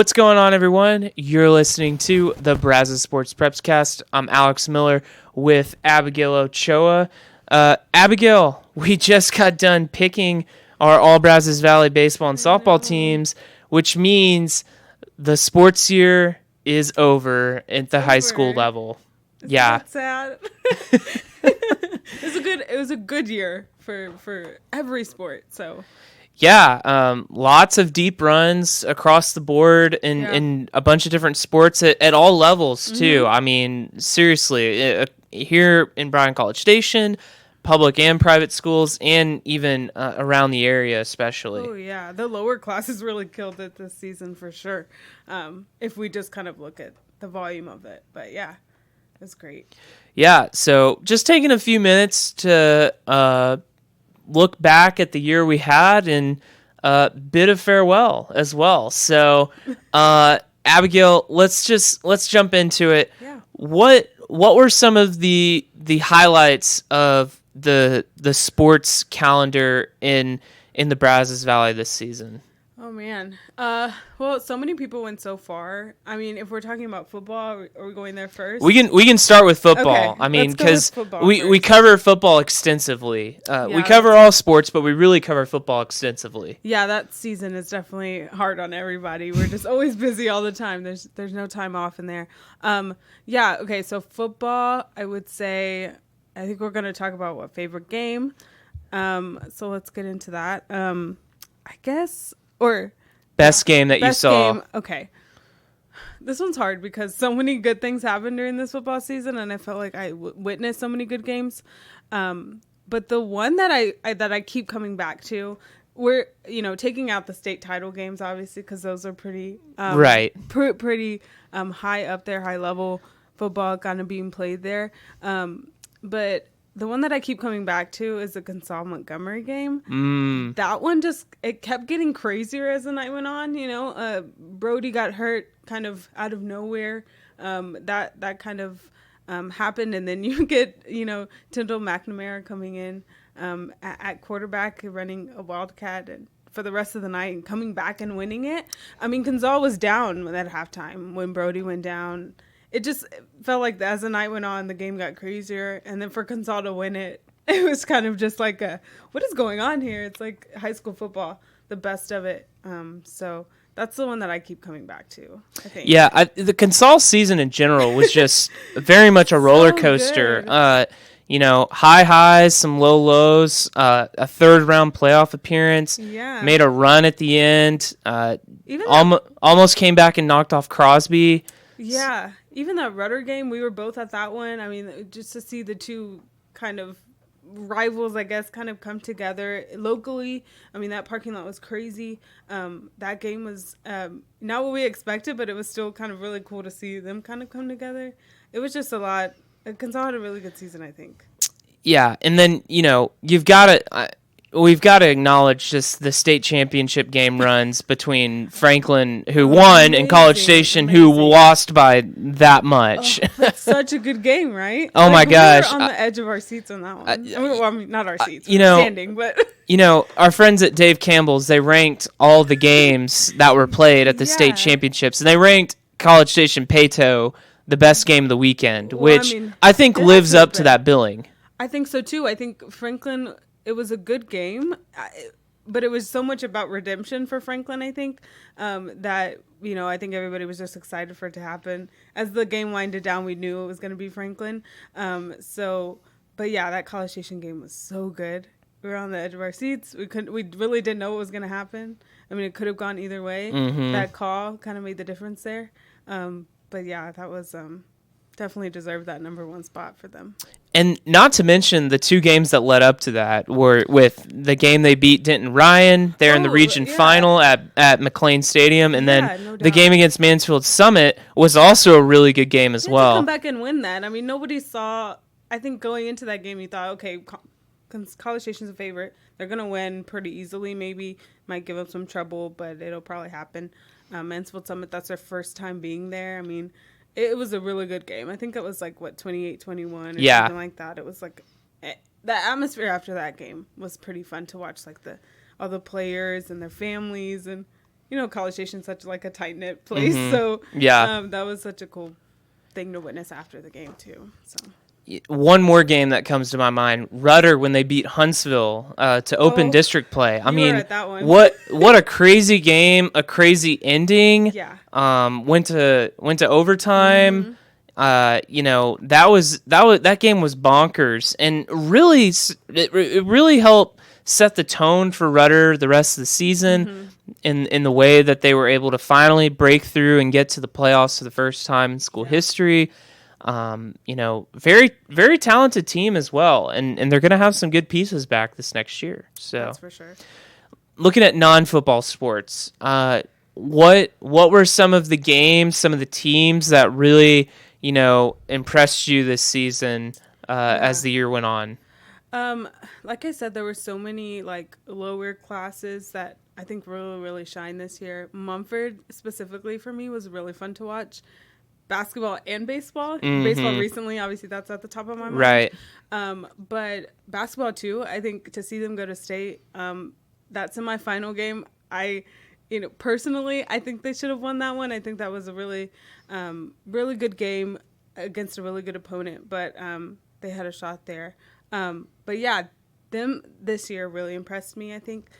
What's going on, everyone? You're listening to the Brazos Sports Prepscast. I'm Alex Miller with Abigail Ochoa. Abigail, we just got done picking our All Brazos Valley baseball and softball teams, which means the sports year is over at the high school level. Isn't that sad? It was a good year for every sport. So. Yeah, lots of deep runs across the board in a bunch of different sports at all levels, too. I mean, seriously, here in Bryan College Station, public and private schools, and even around the area especially. Oh, yeah. The lower classes really killed it this season for sure, if we just kind of look at the volume of it. But, yeah, it was great. Yeah, so just taking a few minutes to look back at the year we had and a bit of farewell as well. So, Abigail, let's jump into it. Yeah. What were some of the highlights of the sports calendar in the Brazos Valley this season? Oh man. Well, so many people went so far. I mean, if we're talking about football, are we going there first? We can start with football. Okay, I mean, because we cover football extensively. We cover all sports, but we really cover football extensively. Yeah, that season is definitely hard on everybody. We're just always busy all the time. There's no time off in there. Yeah. Okay. So football, I would say. I think we're gonna talk about what favorite game. So let's get into that. I guess. Or best game that you saw. Game. Okay. This one's hard because so many good things happened during this football season, and I felt like I witnessed so many good games. But the one that I keep coming back to, we're taking out the state title games obviously because those are pretty right, pretty high up there, high level football kind of being played there. But the one that I keep coming back to is the Consolidated Montgomery game. That one it kept getting crazier as the night went on. Brody got hurt kind of out of nowhere. That kind of happened, and then you get Tyndall McNamara coming in at quarterback, running a Wildcat, and for the rest of the night and coming back and winning it. I mean, Gonzal was down at halftime when Brody went down. It just felt like as the night went on, the game got crazier. And then for Gonzal to win it, it was kind of just like what is going on here? It's like high school football, the best of it. So that's the one that I keep coming back to, I think. Yeah, the Consol season in general was just very much a roller coaster. High highs, some low lows, a third round playoff appearance. Yeah. Made a run at the end. Almost came back and knocked off Crosby. Yeah. Even that Rudder game, we were both at that one. I mean, just to see the two kind of rivals, I guess, kind of come together locally. I mean, that parking lot was crazy. That game was not what we expected, but it was still kind of really cool to see them kind of come together. It was just a lot. Gonzalo had a really good season, I think. Yeah, and then, we've got to acknowledge just the state championship game runs between Franklin, who won, and College Station, who lost by that much. Oh, that's such a good game, right? Oh, my gosh. We were on the edge of our seats on that one. I mean, not our seats. We were standing, but... Our friends at Dave Campbell's, they ranked all the games that were played at the state championships, and they ranked College Station Peyto the best game of the weekend, which I think lives up to that billing. I think so, too. I think Franklin... It was a good game, but it was so much about redemption for Franklin, I think, that, I think everybody was just excited for it to happen. As the game winded down, we knew it was going to be Franklin. But yeah, that College Station game was so good. We were on the edge of our seats. We really didn't know what was going to happen. I mean, it could have gone either way. Mm-hmm. That call kind of made the difference there. But yeah, that was definitely deserved that number one spot for them. And not to mention the two games that led up to that were with the game they beat Denton Ryan there in the region final at McLean Stadium, and then the game against Mansfield Summit was also a really good game as well. To come back and win that. I mean, nobody saw. I think going into that game, you thought, okay, College Station's a favorite. They're gonna win pretty easily. Maybe might give them some trouble, but it'll probably happen. Mansfield Summit, that's their first time being there. I mean. It was a really good game. I think it was 28-21 or something like that. It was the atmosphere after that game was pretty fun to watch, all the players and their families, and College Station's such like a tight knit place. Mm-hmm. So Yeah. that was such a cool thing to witness after the game too. So. One more game that comes to my mind: Rudder when they beat Huntsville to open district play. I mean, were at that one. what a crazy game, a crazy ending. Yeah. Went to overtime. That game was bonkers, and really it really helped set the tone for Rudder the rest of the season. In the way that they were able to finally break through and get to the playoffs for the first time in school history. Very, very talented team as well. And they're going to have some good pieces back this next year. So that's for sure. Looking at non-football sports, what were some of the games, some of the teams that really, impressed you this season as the year went on? Like I said, there were so many like lower classes that I think really, really shined this year. Mumford specifically for me was really fun to watch. Basketball and baseball. Baseball recently, obviously that's at the top of my mind. Right. But basketball too, I think to see them go to state, that semifinal game, personally, I think they should have won that one. I think that was a really, really good game against a really good opponent, but they had a shot there. But yeah, them this year really impressed me. I think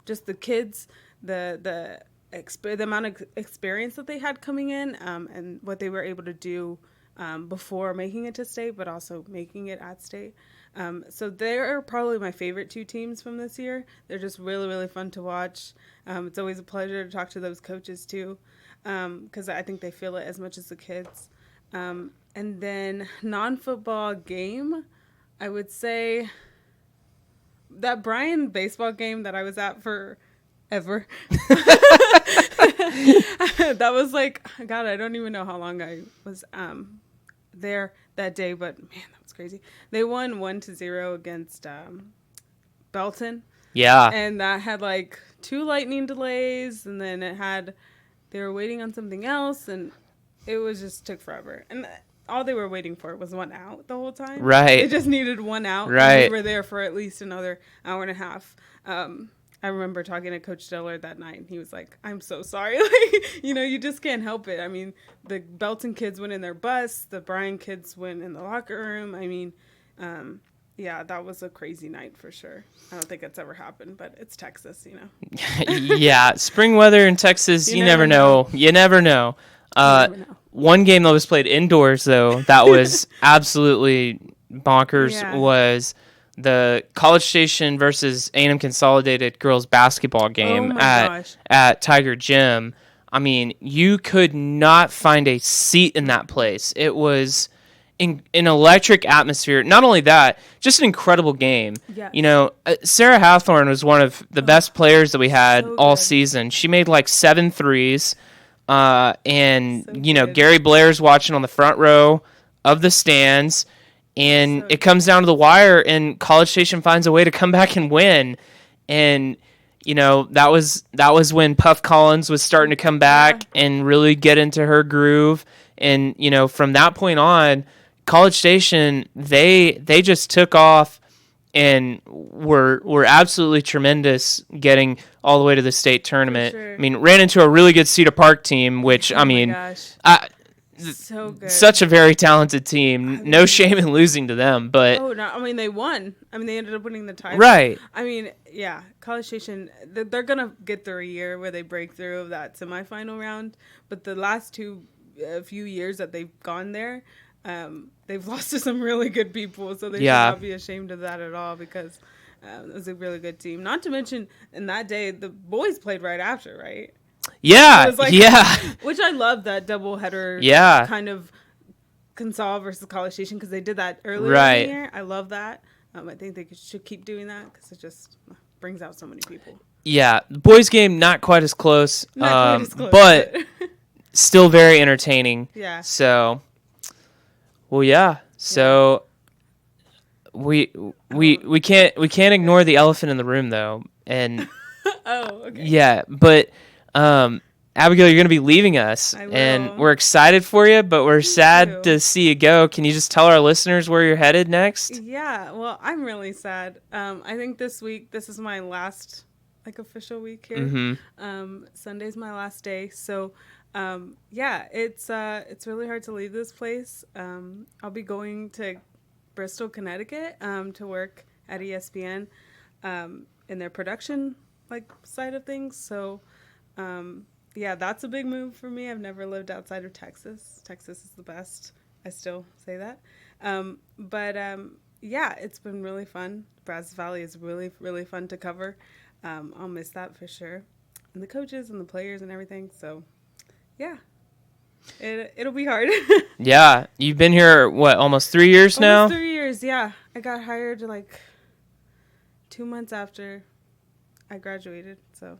just the kids, the amount of experience that they had coming in, and what they were able to do before making it to state, but also making it at state. So they're probably my favorite two teams from this year. They're just really, really fun to watch. It's always a pleasure to talk to those coaches too, because I think they feel it as much as the kids. And then non-football game, I would say that Bryan baseball game that I was at for ever. That was like, God, I don't even know how long I was there that day, but man, that was crazy. They won 1-0 against Belton. Yeah. And that had like 2 lightning delays, and then they were waiting on something else, and it was just took forever. And all they were waiting for was 1 out the whole time. Right. They just needed 1 out. Right. And we were there for at least another hour and a half. I remember talking to Coach Diller that night, and he was like, I'm so sorry. Like, you just can't help it. I mean, the Belton kids went in their bus. The Bryan kids went in the locker room. I mean, yeah, that was a crazy night for sure. I don't think it's ever happened, but it's Texas, Yeah, spring weather in Texas, you never know. You never know. One game that was played indoors, though, that was absolutely bonkers was the College Station versus A&M Consolidated girls basketball game at Tiger Gym. I mean, you could not find a seat in that place. It was an electric atmosphere. Not only that, just an incredible game. Yes. Sarah Hathorn was one of the best players that we had all season. She made like 7 threes. Gary Blair's watching on the front row of the stands. And it comes down to the wire, and College Station finds a way to come back and win. And, that was when Puff Collins was starting to come back and really get into her groove. And, from that point on, College Station, they just took off and were absolutely tremendous getting all the way to the state tournament. Sure. I mean, ran into a really good Cedar Park team, which, so good. Such a very talented team. No shame in losing to them, but they won. They ended up winning the title. Right. College Station, they're gonna get through a year where they break through of that semifinal round. But the last few years that they've gone there, they've lost to some really good people. So they should not be ashamed of that at all, because it was a really good team. Not to mention, in that day, the boys played right after, right? Yeah, Which I love, that double header kind of Consol versus College Station, because they did that earlier in the year. I love that. I think they should keep doing that, because it just brings out so many people. Yeah, the boys' game, not quite as close, but still very entertaining. Yeah. So, So we can't ignore the elephant in the room, though, and but. Abigail, you're going to be leaving us, and we're excited for you, but we're sad to see you go. Can you just tell our listeners where you're headed next? Yeah, well, I'm really sad. I think this week, this is my last like official week here. Sunday's my last day, so yeah, it's really hard to leave this place. I'll be going to Bristol, Connecticut, to work at ESPN, in their production like side of things. So yeah, that's a big move for me. I've never lived outside of Texas. Texas is the best. I still say that. But yeah, it's been really fun. Brazos Valley is really, really fun to cover. I'll miss that for sure. And the coaches and the players and everything. So yeah, it'll be hard. Yeah. You've been here, what, almost 3 years now? Almost 3 years, yeah. I got hired like 2 months after I graduated, so